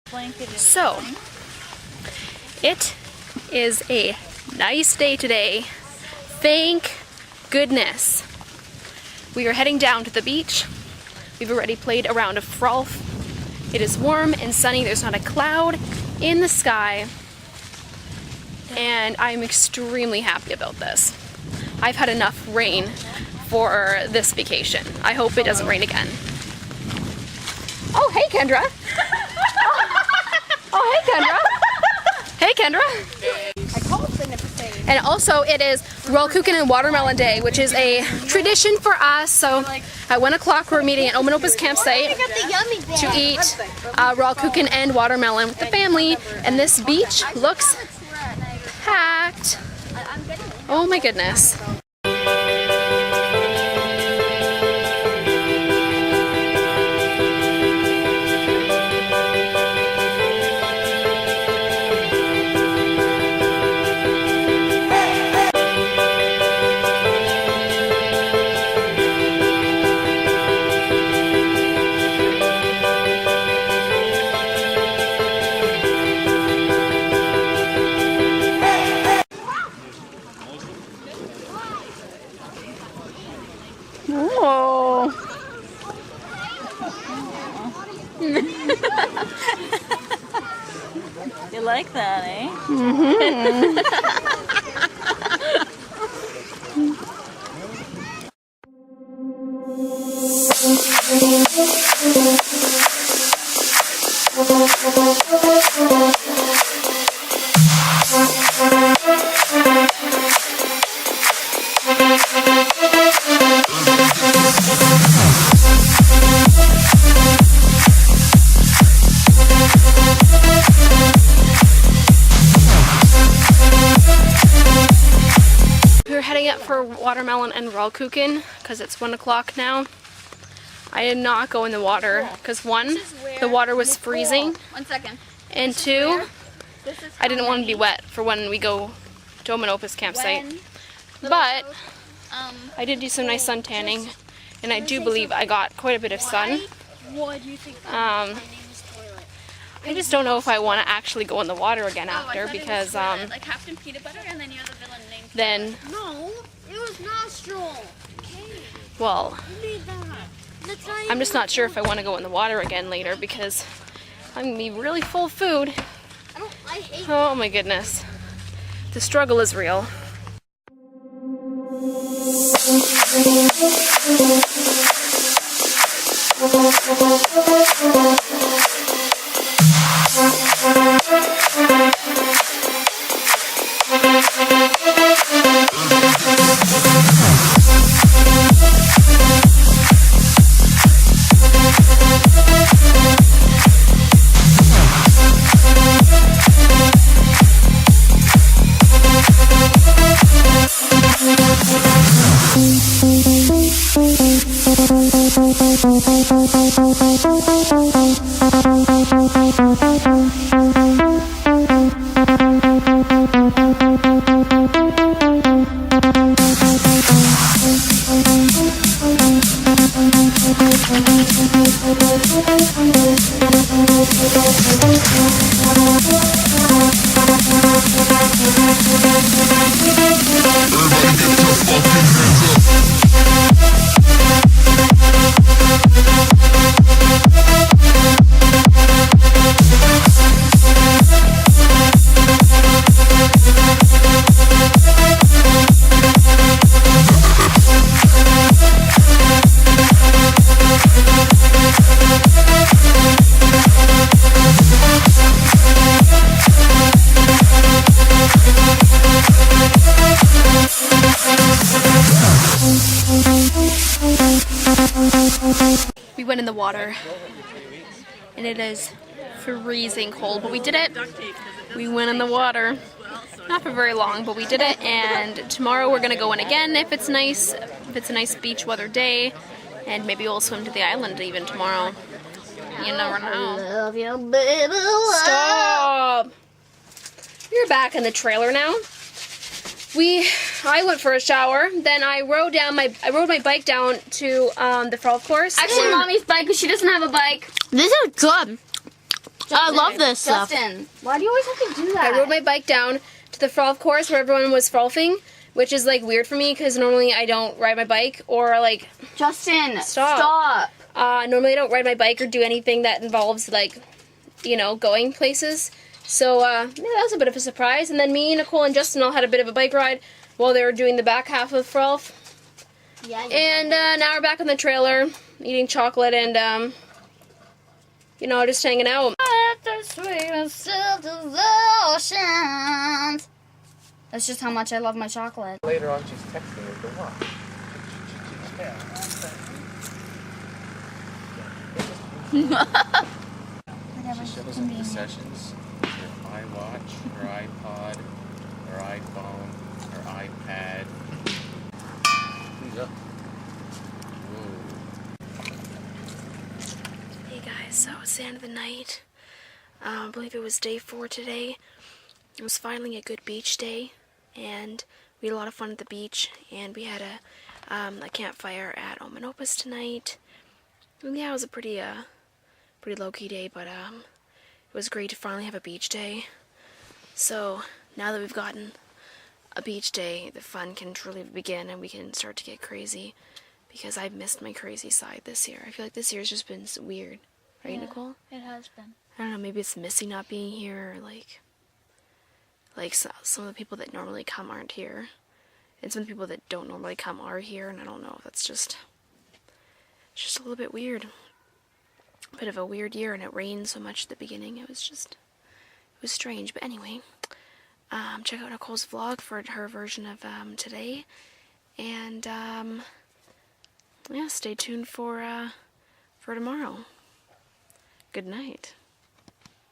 So, it is a nice day today. Thank goodness. We are heading down to the beach. We've already played a round of frolf. It is warm and sunny. There's not a cloud in the sky. And I'm extremely happy about this. I've had enough rain for this vacation. I hope it doesn't rain again. Oh, hey, Kendra. Oh, hey, Kendra. Hey, Kendra. And also, it is Rollcookin and Watermelon Day, which is a tradition for us. So, at 1 o'clock, we're meeting at Omanopa's campsite to eat Rollcookin and watermelon with the family. And this beach looks packed. Oh my goodness. Whoa. You like that, eh? Mm-hmm. We're heading up for watermelon and Rollcookin because it's 1 o'clock now. I did not go in the water because 1, the water was freezing. 1 second. And 2, I didn't want to be wet for when we go to Omanopa's campsite. But I did do some nice sun tanning, and I do believe I got quite a bit of sun. I just don't know if I want to actually go in the water again after because like Captain Peanut Butter and then you're the villain named then No, it was nostril. well, You made that. That's not I'm just not sure if I want to go in the water again later because I'm going to be really full of food. I hate Oh my goodness. The struggle is real. We went in the water and it is freezing cold, but we did it. We went in the water. Not for very long, but we did it, and tomorrow we're gonna go in again if it's nice, if it's a nice beach weather day, and maybe we'll swim to the island even tomorrow. You never know. love you, baby. Stop! You're back in the trailer now. I went for a shower, then I rode my bike down to the frolf course. Actually, Mommy's bike, because she doesn't have a bike. This is good. I love this stuff. Justin, why do you always have to do that? I rode my bike down to the frolf course where everyone was frolfing, which is like weird for me because normally I don't ride my bike or like. Justin, Stop. Normally I don't ride my bike or do anything that involves like, you know, going places. So yeah, that was a bit of a surprise. And then me, Nicole, and Justin all had a bit of a bike ride while they were doing the back half of frolf. Yeah. And now we're back on the trailer, eating chocolate and you know, just hanging out. The sweetest of devotions. That's just how much I love my chocolate. Later on, she's texting her to watch. She shows up the sessions. Her iWatch, her iPod, her iPhone, her iPad. Who's up? Whoa. Hey guys, so it's the end of the night. I believe it was day 4 today. It was finally a good beach day, and we had a lot of fun at the beach, and we had a campfire at Omanopus tonight. And yeah, it was a pretty low-key day, but it was great to finally have a beach day. So now that we've gotten a beach day, the fun can truly begin, and we can start to get crazy, because I've missed my crazy side this year. I feel like this year's just been weird, right, Yeah, Nicole? It has been. I don't know, maybe it's Missy not being here, or like some of the people that normally come aren't here, and some of the people that don't normally come are here, and I don't know if that's just, it's just a little bit weird. A bit of a weird year, and it rained so much at the beginning. It was strange. But anyway, check out Nicole's vlog for her version of today, and yeah, stay tuned for tomorrow. Good night.